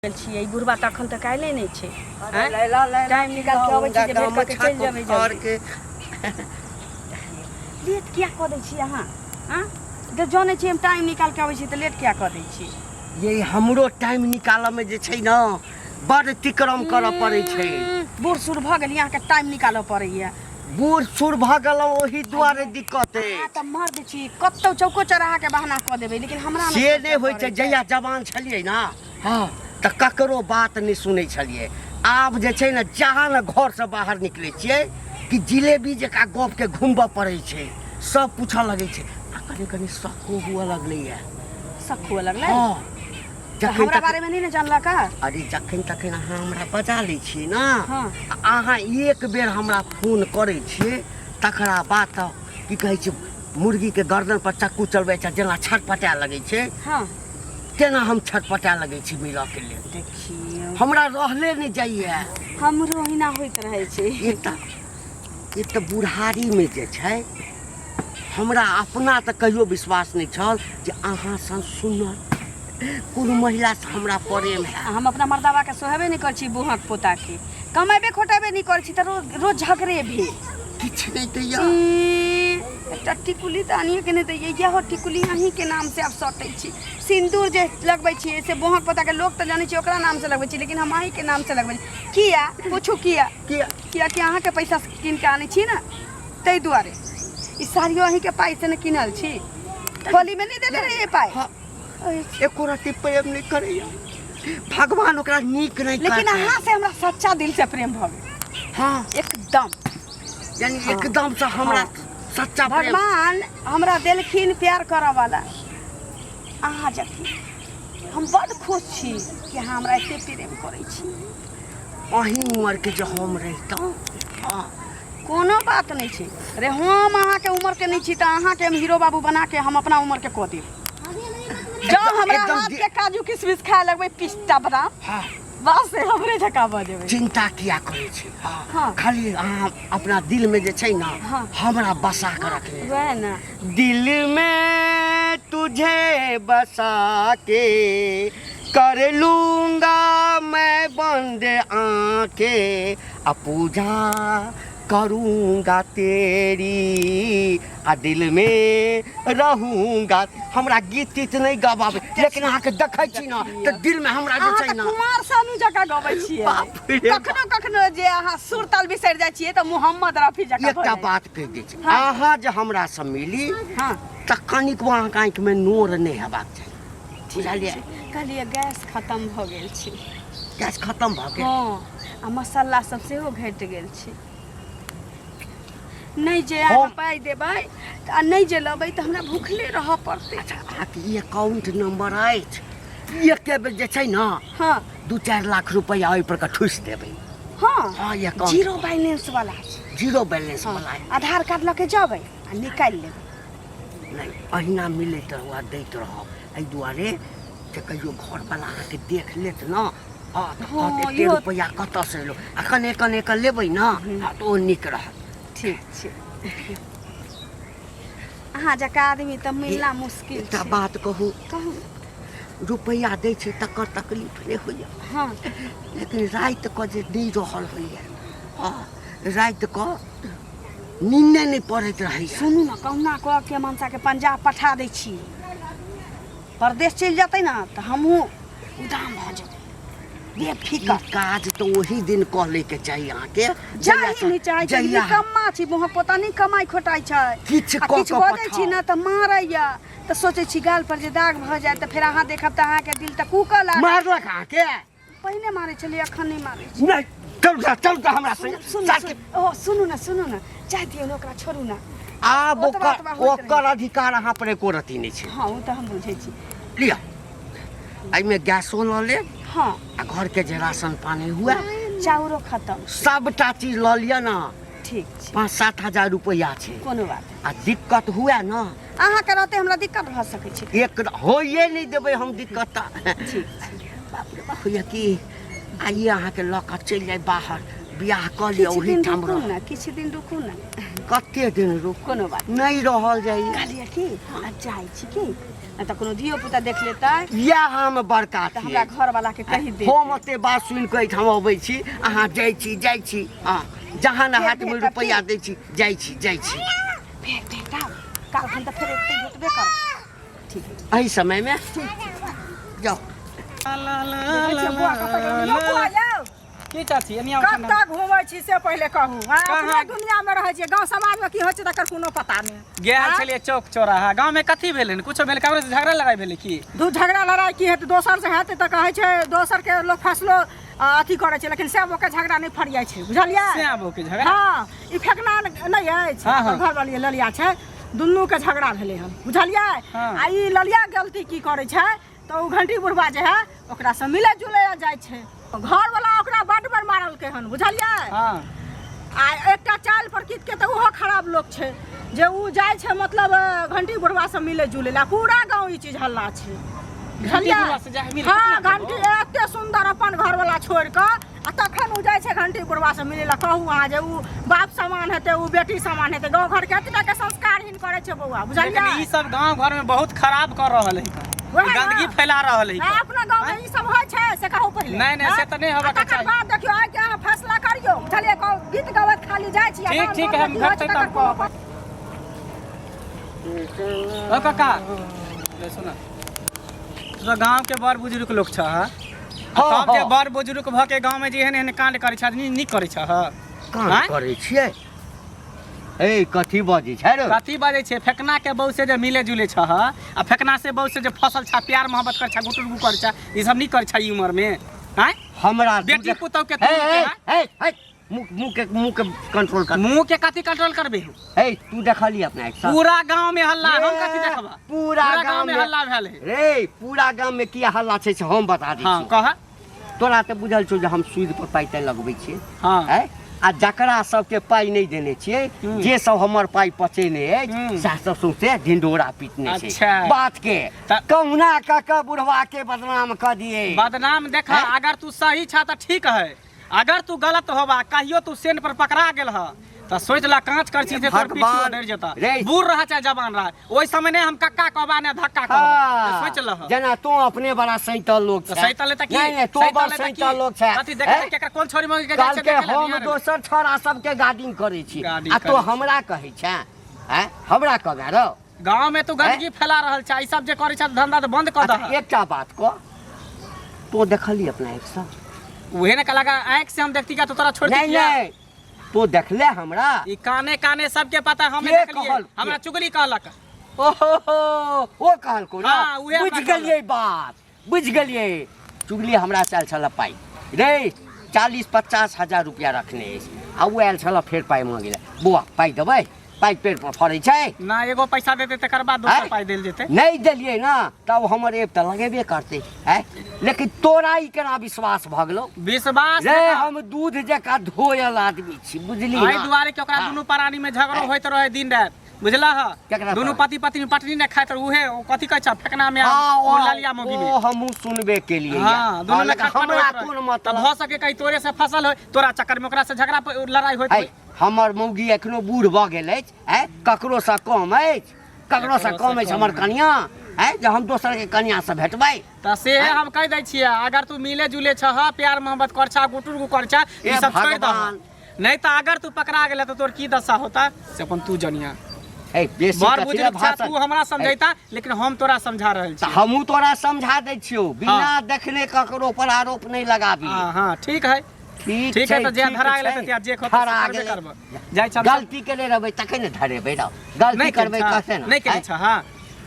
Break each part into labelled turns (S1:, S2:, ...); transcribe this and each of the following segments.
S1: छियै बुढ़बा तखन तक आइले नहीं छे टाइम निकाल के आबै छी जे भेट के चल जेबै घर के लेट किया क दै छी अहाँ हां जे जाने छी हम टाइम निकाल के आबै छी त लेट किया क दै छी
S2: ये हमरो टाइम निकाल में जे छै न बड़ तिक्रम करऽ पड़ै छै
S1: बूढ़ सुर भ गेल यहाँ के टाइम निकालऽ पड़ैया
S2: बूढ़ सुर भ गेल ओही दुआरे दिक्कत है
S1: त मर्द छी कत्तो चौको चरहा के बहाना क देबै लेकिन हमरा
S2: से नै होय छै जहिया जवान छलियै ना हां त ककरो बात नहीं सुनै छलिए आब जे छै न जहाँ न घर से बाहर निकले छियै कि जिलेबी जका गप के घुमबऽ पड़ै छै सब पूछऽ लगे छै आ कनी कनी शक हुआ लगलै है
S1: शक हुआ लगलै
S2: हां
S1: जखन हमरा बारे में नहीं न जानला का
S2: अरे जखन तखन अहाँ हमरा बजा लै छियै ना
S1: हां
S2: अहाँ एक बेर हमरा फोन करै छियै तकरा बात की कहै छै मुर्गी के गर्दन पर चक्कू चलबै छै जेना छटपटा लगै छै
S1: हां
S2: तेना हम छटपटा लगै छी मिला के लिए
S1: देखिए
S2: हमरा रहले नहीं जाइए
S1: हमरो हिना होइत रहै छै
S2: एक बुढ़ारी में जे छै हमरा अपना त कहियो विश्वास नहीं छल जे अहाँ सन सुनर कोनो महिला से हमरा प्रेम है
S1: हम अपना मर्दावा के सोहबे नहीं कर छी बुहक पोता के कमाबे खोटाबे नहीं कर छी त रोज झगड़े भी
S2: किछ नहीं दैया
S1: एकटा टिकुली त आनिए के नहीं दैया यहो टिकुली अहीं के नाम से अब सटै छी सिंदूर जे लगबै छी से बुहक पोता के लोग त जानै छी ओकरा नाम से लगबै छी लेकिन हम अहीं के नाम से लगबै छी किया पूछू किया कि अहाँ के पैसा किन के आनै छी ना तै दुआरे ई साड़ियो अहीं के पाई से न किनल छी होली में नहीं देले रहे पाई
S2: एको रति प्रेम नहीं करैया भगवान ओकरा नीक नहीं
S1: लेकिन अहाँ से हमरा सच्चा दिल से प्रेम भ गेल
S2: हां
S1: एकदम
S2: यानी एकदम से हमरा सच्चा प्रेम
S1: भगवान हमरा दिलखिन प्यार करे वाला अहाँ जखन हम बड़ खुश छी कि अहाँ हमरा एते प्रेम करै छी
S2: अहीं उम्र के जो हम रहितौ हां
S1: कोनो बात नहीं छै अरे हम अहाँ के उम्र के नहीं छी त अहाँ के हम हीरो बाबू बना के हम अपना उम्र के क देब जब हमरा हाथ के काजू किशमिश खाए लगबै पिस्ता बादाम
S2: हां
S1: बस हमरे झका भ जेबै
S2: चिंता किया करे छी
S1: हां
S2: खाली अहाँ अपना दिल में जे छै ना हमरा बसा के रखले
S1: वह ना
S2: दिल में तुझे बसा के कर लूंगा मैं बंद आंखें आ पूजा करूंगा तेरी आ दिल में रहूंगा हमरा गीत तीत नहीं गवाबे लेकिन अहाँ के देखै छी ना त दिल में हमरा जे छै ना
S1: कुमार सानू जका गबै छियै कखनो कखनो जे अहाँ सुर ताल बिसर जाइ छियै त मोहम्मद रफी जका
S2: एकटा बात कह दै छी अहाँ जे हमरा से मिली
S1: हां
S2: त कनिक अहाँ के आंख में नोर नहीं हेबाक चाही बुझलियै
S1: कहलिए गैस खत्म भ गेल छै
S2: गैस खत्म भ गेल
S1: हां आ मसाला सब सेहो घट गेल छै नहीं जे अहाँ पाई देबै आ नहीं जे लबै त हमरा भूखले रह पड़तै
S2: अच्छा अहाँ के ई अकाउंट नंबर अछि एक बेर जे छै ना
S1: हां
S2: 2-4 लाख रुपया ओइ पर का ठुस देबै
S1: हां
S2: हां ये अकाउंट
S1: जीरो बैलेंस वाला
S2: जीरो बैलेंस वाला
S1: आधार कार्ड लके जबै आ निकाल लेबै
S2: नहीं अहिना मिलैत रहुआ दैत रहब एहि दुआरे जे कहियो घर वाला के देख लेत ना हां एते रुपया कतऽ से लो अखन एक लेबै ना त ओ नीक रहत
S1: ठीक छै अहाँ जका आदमी त मिलना मुश्किल छै
S2: एकटा बात कहू रुपया दै छै तकर तकलीफ नहीं होइए
S1: हां
S2: लेकिन रात को जे नहीं रहल होइए हां रात को नींद नहीं पड़ैत रहै
S1: सुनू ना कहुना कह के मनसा के पंजाब पठा दै छी परदेश चल जाते ना त हमहू उदाम भ जेबै बेफिकर
S2: काज तो वही दिन कह ले के चाहिए अहाँ के
S1: जाही नहीं चाहे छै निकम्मा छी मोह पता नहीं कमाई खोटाई छै
S2: किछ
S1: बजै छी ना त मारैया त सोचै छी गाल पर जे दाग भ जाय त फिर अहाँ देखब त अहाँ के दिल त कुकल
S2: मारलक अहाँ के
S1: पहले मारे छलिए अखन नहीं मारे छी
S2: नहीं चल हमरा संग
S1: सुनू ना चाह दियौ ना ओकरा छोड़ू ना
S2: आब ओकर अधिकार अहाँ पर एको रति नहीं छै
S1: हां ओ त हम बुझै छी
S2: लिया आई में गैसो ल ले
S1: हां
S2: आ घर के जे राशन पानी हुआ
S1: चाउरो खत्म
S2: सबटा चीज ल लिया ना
S1: ठीक छै
S2: 5-7 हजार रुपया छै
S1: कोनो बात
S2: आ दिक्कत हुआ ना
S1: अहाँ के रहते हमरा दिक्कत भ सकै छै
S2: एक होइए नहीं देबै हम दिक्कत
S1: ठीक छै
S2: बाप रे बाप होइए कि आइए अहाँ के लक चल जाए बाहर बियाह कर लिया
S1: किछु
S2: ओही
S1: दिन
S2: ठाम
S1: रुकू
S2: रह
S1: ना, किछु दिन रुकू ना।
S2: कते दिन रुक
S1: कोनो बात
S2: नहीं रहल जाई
S1: कहलिए कि आ जाइ छी कि आ त कोनो धियो पुता देख लेतै
S2: या हम बड़का
S1: त हमरा
S2: छी
S1: घर वाला के कहि दे।
S2: हम ओते बात सुनि के ठाम अबै छी अहाँ जाइ छी हां जहाँ न हाथ में रुपया दै छी जाइ छी
S1: भेट भेटा काल खन त फेर एते भेटबे कर। ठीक है
S2: एही समय में जाओ
S3: की चाची एनिया
S4: कत्ता घुमै छी से पहिले कहू।
S3: कहाँ?
S4: दुनिया में रहै छियै, गांव समाज में की होइ छै तकर कोनो पता नहीं।
S3: गेल छलिए चौक चौराहा गांव में कथी भेलै कुछो भेलै ककरो से झगड़ा लड़ाई भेलै की
S4: दू झगड़ा लड़ाई की हेतै दोसर से हेतै त कहै छै दोसर के लोग फैसलो अथी करै छै, लेकिन सब ओके झगड़ा नहीं फरियाइ छै, बुझलियै?
S3: से आबो के झगड़ा
S4: हाँ ई फेकना नहीं अछि।
S3: हाँ, हाँ।
S4: घर वाली ललिया छै, दुनू के झगड़ा भेलै हन, बुझलियै?
S3: हाँ।
S4: आ ई ललिया गलती की करै छै त उ घंटी बुढ़वा जे है ओकरा से मिले जुले जाइ छै, घर वाला ओकरा बड बार मारल के हन, बुझलियै?
S3: हां
S4: आ एकटा चाल प्रकृति के तो ओहो खराब लोग छै जे उ जाय छै मतलब घंटी बुढ़वा से मिले जुले ला, पूरा गांव ई चीज हल्ला छै,
S3: घंटी बुढ़वा से जाय मिले
S4: हाँ
S3: केतना
S4: घंटी एते सुंदर अपन घर वाला छोड़ के आ तखन उ जाय छै घंटी बुढ़वा से मिले ला। कहू अहाँ जे उ बाप समान हेतै उ बेटी समान हेतै, गांव घर के एतना के संस्कारहीन करे छै बौआ,
S3: लेकिन
S4: बुझलियै?
S3: ई सब गांव घर में बहुत खराब कर रहल है
S4: वएह ना।
S3: गंदगी फैला रहल है
S4: आ, अपना गांव में ई सब होइ छै से कहू पहिले।
S3: नहीं, नहीं, से त नहीं होबा के
S4: तकर
S3: चाही।
S4: बाद देखियो आइ के अहाँ फैसला करियो, बुझलियै? गीत गवत खाली जाय छी,
S3: ठीक, ठीक है, हम भेटतै तब कहब। ओ काका ले सुन तो गांव के बड़ बुजुर्ग लोग छ गांव के बड़ बुजुर्ग भ के गांव में जे एहन एहन कांड करे छ नी करे छ
S2: काम करे छियै ए कथी बजै छै रे
S3: कथी बाजै छै फेकना के बहु से जे मिले जुले छ आ फेकना से बहु से जे फसल छ प्यार मोहब्बत कर छ गुटुरगु कर छ ई सब नी कर छ ई उम्र में हैं
S2: हमरा
S3: बेटी पुतौ के
S2: मुंह के कंट्रोल कर
S3: मुंह के कथी कंट्रोल करबे
S2: ए तू देखली अपना एक साथ
S3: पूरा गांव में हल्ला हम कथी देखबा
S2: पूरा गांव
S3: में हल्ला भेल
S2: रे पूरा गांव में किया हल्ला छै से हम बता दै
S3: हां
S2: छी
S3: कह
S2: तोरा त बुझल छौ जे हम सूद पर पाई तै लगबै छियै
S3: हां
S2: है आ जकरा सबके पाई नहीं देने छियै जे सब हमर पाई पचेने अछि से सब सौंसे ढिंढोरा पीटने छै
S3: अच्छा।
S2: बात के कहुना काका बुढ़वा के बदनाम कर दिए
S3: बदनाम देखा अगर तू सही छ त ठीक है अगर तू गलत होबा कहियो तू सेन पर पकड़ा गेल ह त सोच ला कांच कर छी तोर पीछे डर जता बूढ़ रहा चाहे जवान रहा ओइ समय ने हम कक्का कहबा ने धक्का कहबा सोच ल
S2: जना तो अपने बड़ा सैतल लोग छै
S3: सैतल त की
S2: नहीं तो बड़ा सैतल लोग छै
S3: कथी देखे केकर कोन छोरी मंग के
S2: काल
S3: जाय
S2: के
S3: छै
S2: हम दोसर छोरा सबके गार्डिंग करै छी
S3: गार्डिंग
S2: आ तो
S3: करै छी।
S2: हमरा कहै छै हैं हमरा कहबा रो
S3: गांव में तू गंदगी फैला रहल छ ई सब जे करै छ धंधा त बंद कर दह
S2: एकटा बात को तो देखली अपना एक साथ
S3: उहे ने लगा आंख से हम देखती का तो तोरा छोड़
S2: नहीं
S3: दिया
S2: नहीं तो देखले हमरा
S3: ई काने काने सबके पता हम
S2: के
S3: देख लिए
S2: कहल?
S3: हमरा चुगली कहलक
S2: ओहो ओ कहल को ना
S3: हाँ, उहे
S2: बुझ
S3: हमरा
S2: गेलिए बात बुझ गेलिए चुगली हमरा से आयल छल पाई रे 40-50 हजार रुपया रखने अछि आ उ आयल छल फेर पाई मांगे बुआ पाई देबै पाई पेड़ पर फरै छै
S3: ना एगो पैसा देते तकर बाद दोसर पाई देल जेते
S2: नहीं देलिए ना तब हमर एब त लगेबे करते है लेकिन तोरा ई केना विश्वास भ गेलो
S3: विश्वास
S2: रे हम दूध जका धोयल आदमी छी बुझली
S3: आई
S2: ना
S3: दुआरे के ओकरा दुनू प्राणी में झगड़ो होइत रहे दिन रात बुझला ह
S2: केकरा
S3: दुनू
S2: साथ?
S3: पति पत्नी पटनी ने खाइत उहे ओ कथी कहै छ फेकना में
S2: हाँ,
S3: ओ ललिया मोगी में
S2: ओ हमहू सुनबे के लिए
S3: हां दोनों में खटपट
S2: हमरा
S3: होइत
S2: कोन
S3: रहे।
S2: मतलब
S3: तब हो सके कहीं तोरे से फसल हो तोरा चक्कर में ओकरा से झगड़ा लड़ाई होइत
S2: है
S3: होय
S2: हमर मौगी एखनो बूढ़ भ गेल अछि है ककरो से कम अछि ककरो से कम अछि हमर कनिया है जे हम दोसर के कनिया से भेटबै
S3: त से हम कह दै छियै अगर तू मिले जुले छ प्यार मोहब्बत कर छ गुटुरगु कर छ ई सब छोड़ दह
S2: भगवान।
S3: नहीं त अगर तू पकड़ा गेले त तोर की दशा होता से अपन तू जनिया
S2: है बेसी
S3: बड़
S2: कथी
S3: बुजुर्ग छ
S2: भाषण
S3: तू हमरा समझैता लेकिन हम तोरा समझा रहल
S2: त
S3: छी
S2: हमहू तोरा समझा दै छियो बिना देखने ककरो पर आरोप नहीं लगाबी
S3: हां ठीक है ठीक है
S2: छै,
S3: तो जे
S2: ठीक
S3: धरा
S2: छै।
S3: गेले त जे खो
S2: धरा
S3: करबे
S2: गेलै।
S3: करब जाय छ
S2: गलती केले रहबै तखन ने धरेबै रौ गलती
S3: नहीं
S2: करबै कसे ना
S3: नहीं करे छ हां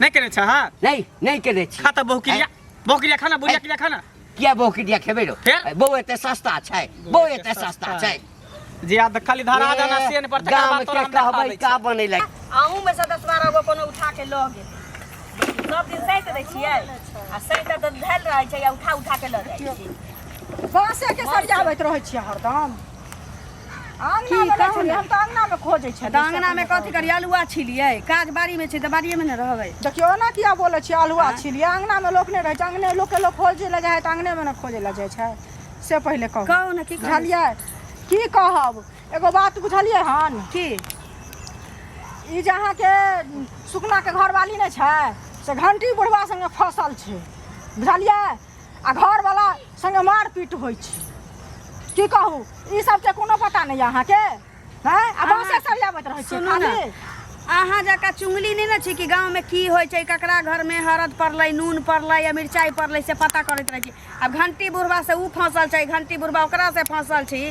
S3: नहीं करे छ हां
S2: नहीं करे छी
S3: खा त बहुकिलिया खाना बुढ़िया किलिया खाना
S2: किया बहुकिलिया खेबै रो
S3: फेर?
S2: बहु एते सस्ता छै बहु एते सस्ता छै
S3: जे याद खाली धरा देना सेन पर तकर
S2: गाम
S3: बाद
S2: के
S3: तोरा हम
S2: कहबै
S3: देखा
S2: का बनेलै
S1: आहू में से 10-12 गो कोनो उठा के ल गेल सब दिन सैत दै छियै आ सैत त धैल रहै छै या उठा के ल जाइ छी
S4: बाँसे के सरियाबैत रहै छियै हरदम अंगना में
S1: कहू
S4: नहीं
S1: ने।
S4: हम तो अंगना में खोजै छियै
S1: त अंगना में कथी करी अलुआ छिलियै काज बाड़ी में छै त बाड़िए में न रहबै
S4: देखियो ना किया बोले छियै अलुआ छिलिए अंगना में लोक नहीं रहे छै अंगने लोग के लोग खोजे ले जाए त अंगने में न खोजे ले जाए छै से पहले कहू
S1: कहू ने की कहू
S4: बुझलियै की कहब एगो बात बुझलिए हन
S1: की
S4: ई जहाँ के सुकना के घरवाली नहीं छै से घंटी बुढ़वा संगे फसल छै बुझलिए आ घर वाला संगे मारपीट होइ छै की कहू ई सब के कोनो पता नहीं अहाँ के हैं आ बासे सरियाबत रहै छै
S1: सुनू ना अहाँ जका चुंगली नहीं ना छी कि गांव में की होय छै ककरा घर में हरद पड़लै नून पड़लै या मिरचाई पड़लै से पता करैत रहै छी अब घंटी बुढ़वा से ऊ फसल छै घंटी बुढ़वा ओकरा से फसल छी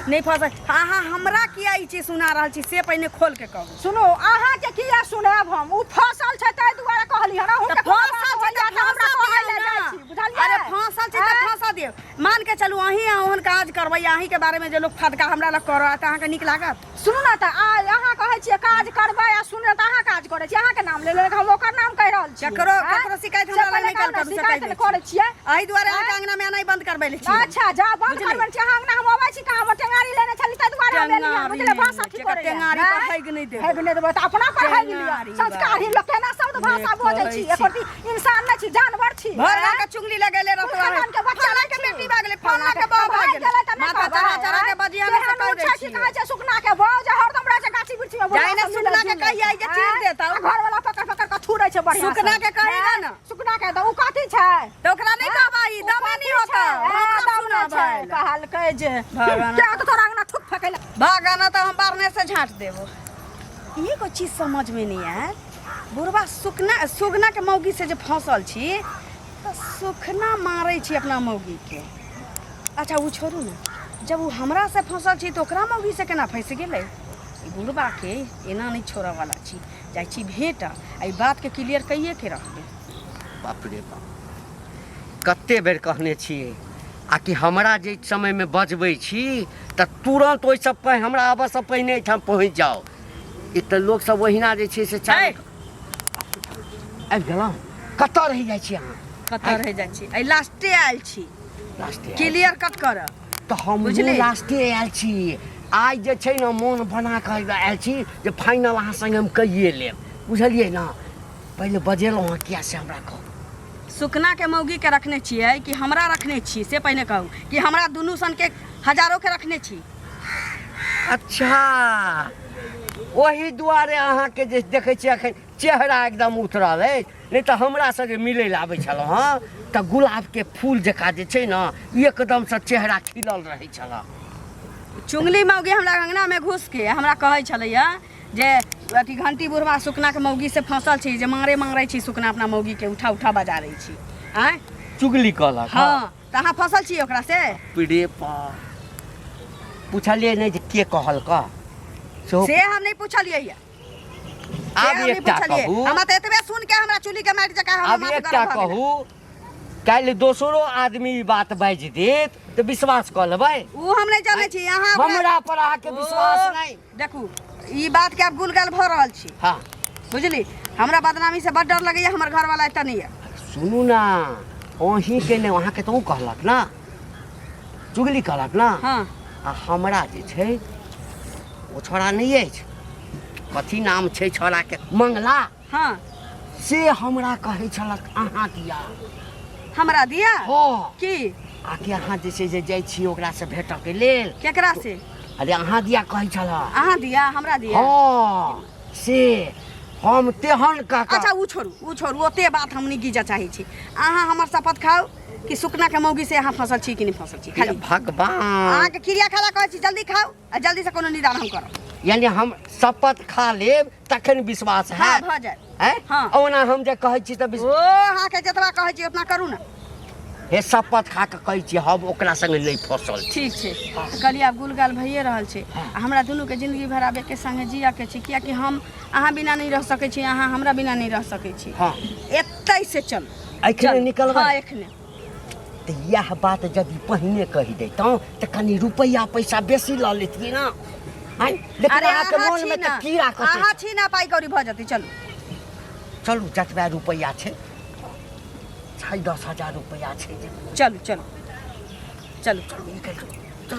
S1: नहीं फसल अहाँ हमरा किया ई चीज सुना रहल छी से पहिने खोल के कहू
S4: सुनो अहाँ के किया सुनाब हम ऊ फसल छै तै दुआरे कहली हन अहूँ के
S1: फसल छै त
S4: हमरा
S1: फसल
S4: कहै
S1: दियौ
S4: ले जाइ
S1: ना
S4: छी बुझलिए
S1: अरे फसल छै त फसल दियौ मान के चलू अहीं ओहन काज करबै अहीं के बारे में जे लोग फटका हमरा लग करत अहाँ के नीक लागत
S4: सुनू ना त अहाँ कहै छियै काज करबै आ सुने त अहाँ काज करै छी अहाँ के नाम ले ले हम ओकर नाम कह रहल छी
S1: ककरो शिकायत हमरा लग नहीं कर
S4: शिकायत करै छियै
S1: एहि दुआरे अहाँ के अंगना में नहीं बंद करबै ले छी
S4: अच्छा जा बंद करबै छी अहाँ अंगना हम अबै छी कहाँ हम टेंगारी लेने छली तै दुआरे हम लेली हम बुझले भाषा की करै
S1: टेंगारी पर हैग नहीं देबै
S4: हैग नहीं देबै त अपना पर हैग लिया संस्कारी लोग केना शब्द भाषा बोलै छी एकोटी इंसान नहीं छी जानवर छी
S1: भरवा के चुंगली लगेले रहतो
S4: खानदान के बच्चा
S1: फलाना के बेटी भाग गेलै फलाना के बाप भाग गेलै माथा चढ़ा चढ़ा के बजिया में से कह दै छी
S4: कहै छै सुकना के बाउ जे हरदम रहै छै गाछी बिरछी में
S1: जाई ना सुकना के कहिया जे चीर देता
S4: घर वाला पकड़ पकड़ के थूरै छै बढ़िया
S1: सुकना के कहिया ना
S4: सुकना के द उ कथि छै
S1: तो ओकरा नहीं कहबै दमे नहीं होता हमरा सुना भाई
S4: कहल कहे जे
S1: भगवान
S4: क्या तो तोरा अंगना थूक फेकेला
S1: भागाना तो हम बारने से झांट देबो ये को चीज समझ में नहीं आए बुढ़वा सुगना के मौगी से जे फसल छी तो सुखना मारै छी अपना मौगी के अच्छा वो छोड़ू ना जब वो हमरा से फसल छी तो ओकरा मौगी से केना फंस गेलै बुढ़वा के एना नहीं छोड़ा वाला छी जाइ छी भेट आई बात के क्लियर कइए के रखबे
S2: बाप रे बाप कते बेर कहने छियै आ कि हमरा जे समय में बजबै छी त तुरंत ओइ सब पे हमरा आबऽ से पहिने एहिठाम पहुँच जाओ ई त लोग सब ओहिना जे छै से चाहे आबि गेलहुँ कतऽ रहि जाइ छी अहाँ
S1: कतऽ रह जाइ छी आई लास्टे आयल छी
S2: लास्टे
S1: क्लियर कट कर
S2: तो हम
S1: बुझली?
S2: लास्टे आयल छी आइ जे छै ने मोन बना कऽ आयल छी जे फाइनल अहाँ संगे हम कहिए लेब बुझलियै ना पहिले बजेलहुँ हँ किया से हमरा कहू
S1: सुकना के मौगी के रखने छियै कि हमरा रखने छी से पहिने कहू कि हमरा दुनू सन के हजारों के रखने छी
S2: अच्छा वही दुआरे अहाँके जे देखै छियै एखन चेहरा एकदम उतरल अछि नहीं तऽ हमरा से जे मिलै लए आबै छलहुँ हँ तऽ गुलाब के फूल जकाँ जे छै ने एकदम से चेहरा खिलल रहै छल
S1: चुंगली मौगी हमरा अंगना में घुस के हमरा कहै छलैया जे अथी घंटी बुढ़वा सुकना के मौगी से फसल छी जे मारे छी सुकना अपना मौगी के उठा उठा बजा रही छी आय
S2: चुगली कहलक
S1: हाँ तो अहाँ फसल छी ओकरा से
S2: पीड़े पूछलियै नहीं जे के कहल का
S1: से हम नहीं पूछलियै या
S2: आब एकटा कहू
S1: हमरा तो एतबे सुन के हमरा चुली के मारि जका हम
S2: आब एकटा कहू काल्हि दोसरो आदमी ई बात बाजि देत तऽ विश्वास कऽ लेबै
S1: ऊ हम नहीं जानै छी अहाँ
S2: हमरा पर अहाँके विश्वास नहीं
S1: देखू ई बात के आप गुलगाल भ रहल छी
S2: हाँ
S1: बुझली हमरा बदनामी से बड़ डर लगैया हमर घर वाला एतऽ नहीं है
S2: सुनू ना अहीं के ने अहाँके तऽ ऊ कहलक ना चुगली कहलक ना
S1: हाँ
S2: आ हमरा जे छै ओ छोड़ा नहीं अछि कथी नाम छै छोड़ा के मंगला
S1: हाँ
S2: से हमरा कहै छलक अहाँ दिया
S1: हमरा दिया
S2: हाँ
S1: की
S2: आके अहाँ जे छै जे जाइ छी ओकरा से भेटऽ के लेल
S1: केकरा से
S2: अरे अहाँ दिया कहै छलक
S1: अहाँ दिया हमरा दिया
S2: हाँ से हम तेहन काका
S1: अच्छा ऊ छोड़ू ओते बात हम नहीं गिजा चाहे छी अहाँ हमर शपथ खाओ कि सुकना के मौगी से अहाँ फसल छी कि नहीं फसल छी खाली
S2: भगवान
S1: अहाँ के क्रिया खाला कहै छी जल्दी खाओ आ जल्दी से कोनो निदान हम करब
S2: यानी हम शपथ खा लेब तखन विश्वास है
S1: हाँ भ जाए
S2: हैं
S1: हाँ।
S2: ओना हम जे कहै छी तऽ
S1: ओ अहाँ के जतबा कहै छी उतना करू ना
S2: हे शपथ खा के कहै छी हम ओकरा संगे नहीं फसल छी
S1: ठीक छै कहलिए आब गुलगाल भइए रहल छै आ हमरा दुनू के जिंदगी भर आबे के संगे जिया के छी कियाकि हम अहाँ बिना नहीं रह सकै छी अहाँ हमरा बिना नहीं रह सकै छी
S2: हाँ
S1: एतै से चल
S2: एखने निकलबै
S1: हाँ एखने
S2: तऽ यह बात यदि पहिने कहि दैतहुँ तऽ कनि रुपैया पैसा बेसी लऽ लेतियै ना हैं लेकिन
S1: अरे
S2: अहाँके
S1: अहाँ
S2: मोन
S1: छी
S2: में
S1: ना
S2: तऽ कीड़ा कटे
S1: अहाँ छी ना पाई कौड़ी भ जतै चलू
S2: चलू जतबा रुपैया छै 10,000 रुपैया छै जे
S1: चलू चलू चलू
S2: निकलू